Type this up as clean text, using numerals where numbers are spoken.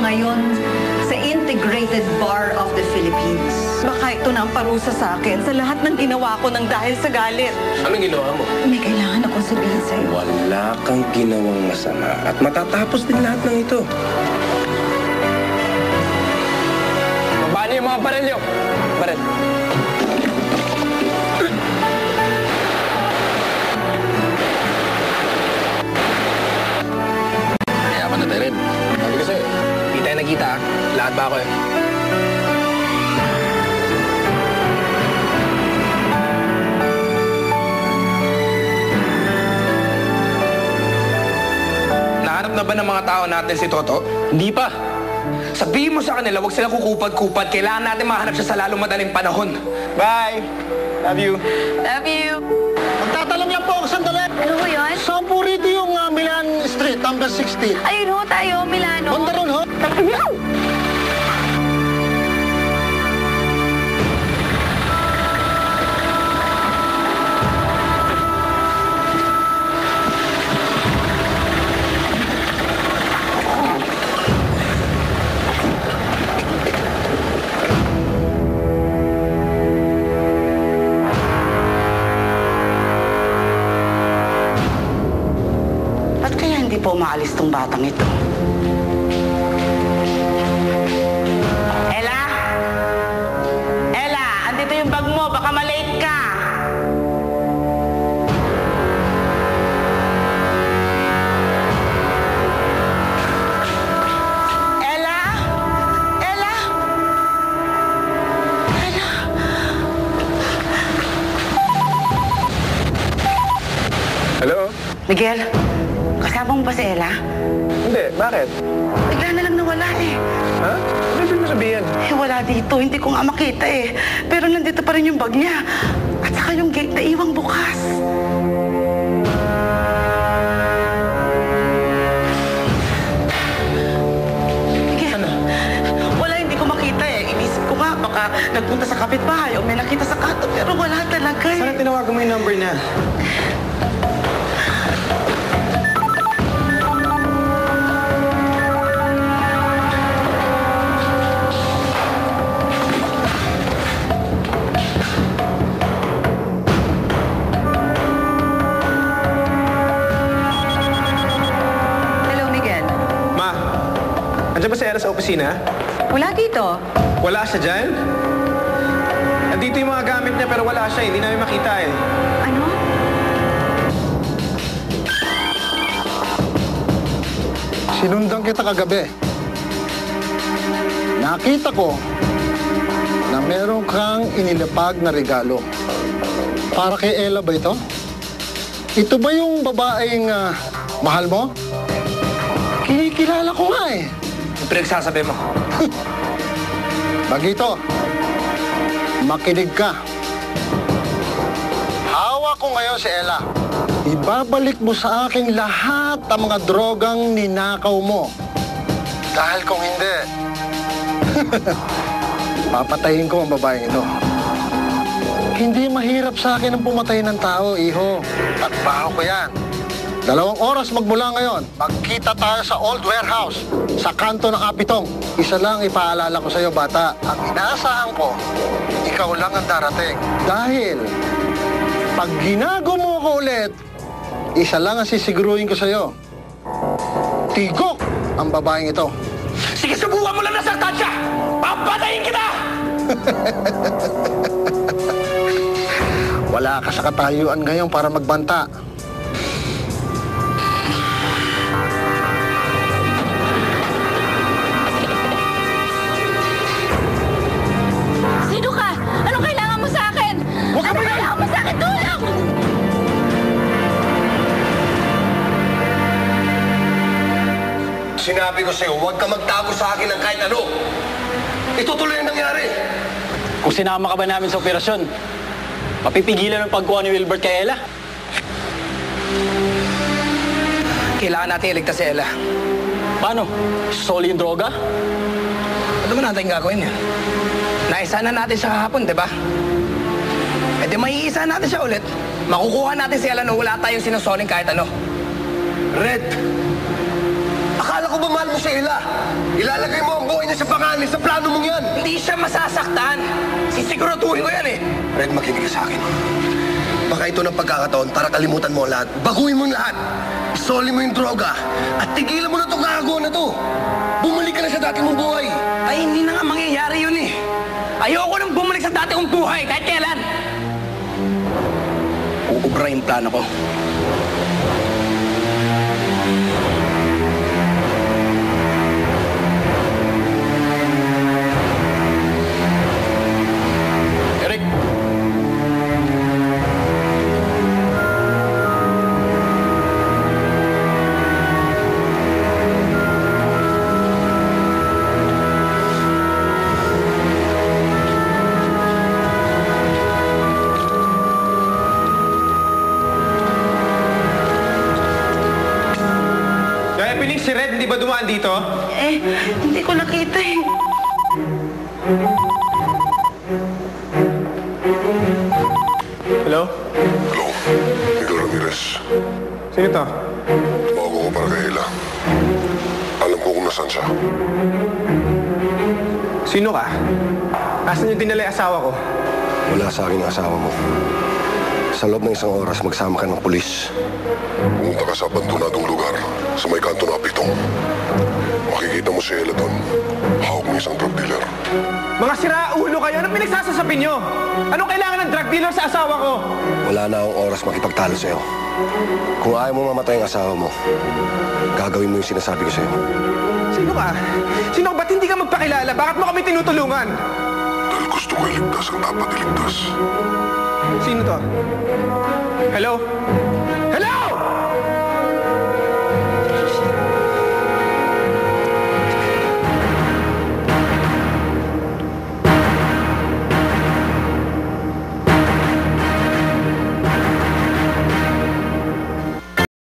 ngayon sa Integrated Bar of the Philippines. Baka ito na ang parusa sa akin sa lahat ng ginawa ko ng dahil sa galit. Anong ginawa mo? May kailangan akong sabihin sa'yo. Wala kang ginawang masama at matatapos din lahat ng ito. Paano yung mga baril nyo? Baril. Kaya pa na tayo rin. Sabi ko sa'yo, di tayo nagkita. Lahat ba ako eh? Nahanap na ba ng mga tao natin si Toto? Hindi pa. Sabihin mo sa kanila, huwag sila kukupad-kupad. Kailangan natin mahanap siya sa lalong madaling panahon. Bye! Love you. Love you! Magtatalam lang po ako sandali. Ano ho yun? Saan po rito yung Milan Street, number 16? Ayun ho tayo, Milano. Banda ron, ho? Ba't kaya hindi po maalis tong batang ito? Ella? Ella, andito yung bag mo. Baka malate ka. Ella? Ella? Ella? Hello? Miguel, kasama mo ba si Ella? Hindi. Bakit? Bigla na lang nawala eh. Ha? Ano ibig mo sabihin? Eh, wala dito. Hindi ko nga makita eh. Pero nandito pa rin yung bag niya. At saka yung gate na iwang bukas. Miguel, wala, hindi ko makita eh. Inisip ko nga, baka nagpunta sa kapitbahay o may nakita sa kanto. Pero wala talaga eh. Sana tinawagan mo yung number niya? Hello, Miguel. Ma, andyan ba si Ella sa opisina? Wala dito. Wala siya dyan? Nandito yung mga gamit niya pero wala siya. Hindi namin makita eh. Ano? Sinundan kita kagabi. Nakita ko na meron kang inilapag na regalo. Para kay Ella ba ito? Ito ba yung babaeng mahal mo? Kinikilala ko nga eh. Ang pinagsasabi mo. Bagito, makinig ka. Hawak ko ngayon si Ella. Ibabalik mo sa akin lahat ang mga drogang ninakaw mo. Dahil kung hindi, papatayin ko ang babaeng ito. Hindi mahirap sa akin ang pumatay ng tao, iho. Trabaho ko yan. 2 oras magmula ngayon, magkita tayo sa Old Warehouse, sa kanto ng Apitong. Isa lang ipaalala ko sa iyo, bata. Ang inaasahan ko, ikaw lang ang darating. Dahil, pag ginago mo ko ulit, isa lang ang sisiguruhin ko sa iyo. Tigok ang babaeng ito. Sige, subukan mo lang na saktan siya! Papatayin kita! Wala ka sa katayuan ngayon para magbanta. Sino ka? Anong kailangan mo sa akin? Huwag ka Anong maingay! kailangan mo sa akin? Tulong! Sinabi ko sa'yo, huwag ka magtago sa akin ng kahit ano. Itutuloy ang nangyari. Kung sinama ka ba namin sa operasyon, mapipigilan ang pagkuha ni Wilbert kay Ella? Kailangan natin iligtas si Ella. Paano? Soli yung droga? Ano ba natin gagawin yan? Naisa na natin siya kahapon, di ba? E di maiisa natin siya ulit. Makukuha natin si Ella na wala tayong sinusoling kahit ano. Red, akala ko ba mahal mo ng Sheila. Ilalagay mo ang buhay niya sa pangalan sa plano mong yan. Hindi siya masasaktan. Sisiguraduhin ko yan eh. Red, makinig ka sa akin. Baka ito ng pagkakataon para kalimutan mo ang lahat. Baguhin mo ang lahat. Isoli mo yung droga. At tigilan mo na itong gago na to. Bumalik ka na sa dati mong buhay. Ay, hindi na nga mangyayari yun eh. Ayoko nang bumalik sa dati kong buhay kahit kailan. Uubra yung plano ko. Eric! Kaya Phoenix, si Red, hindi ba dumaan dito? Eh, hindi ko nakita eh. Hello? Hello, Miguel Ramirez. Sino to? Bago ko para kay Hila. Alam ko kung nasaan siya. Sino ka? Asan yung dinala yung asawa ko? Wala sa akin ang asawa mo. Sa loob ng isang oras, magsama ka ng pulis. Pumunta ka sa abandonadong lugar sa may kanto na Apitong. Makikita mo si Hila doon. Hawak ng isang drug dealer. Mga siraulo kayo! Anong pinagsasasabi nyo? Anong kailangan ng drug dealer sa asawa ko? Wala na akong oras makipagtalo sa'yo. Kung ayaw mo mamatay ang asawa mo, gagawin mo yung sinasabi ko sa'yo. Sino ka? Sino ka? Ba't hindi ka magpakilala? Bakit mo kami tinutulungan? Dahil gusto ko iligtas ang dapat iligtas. Sino to? Hello?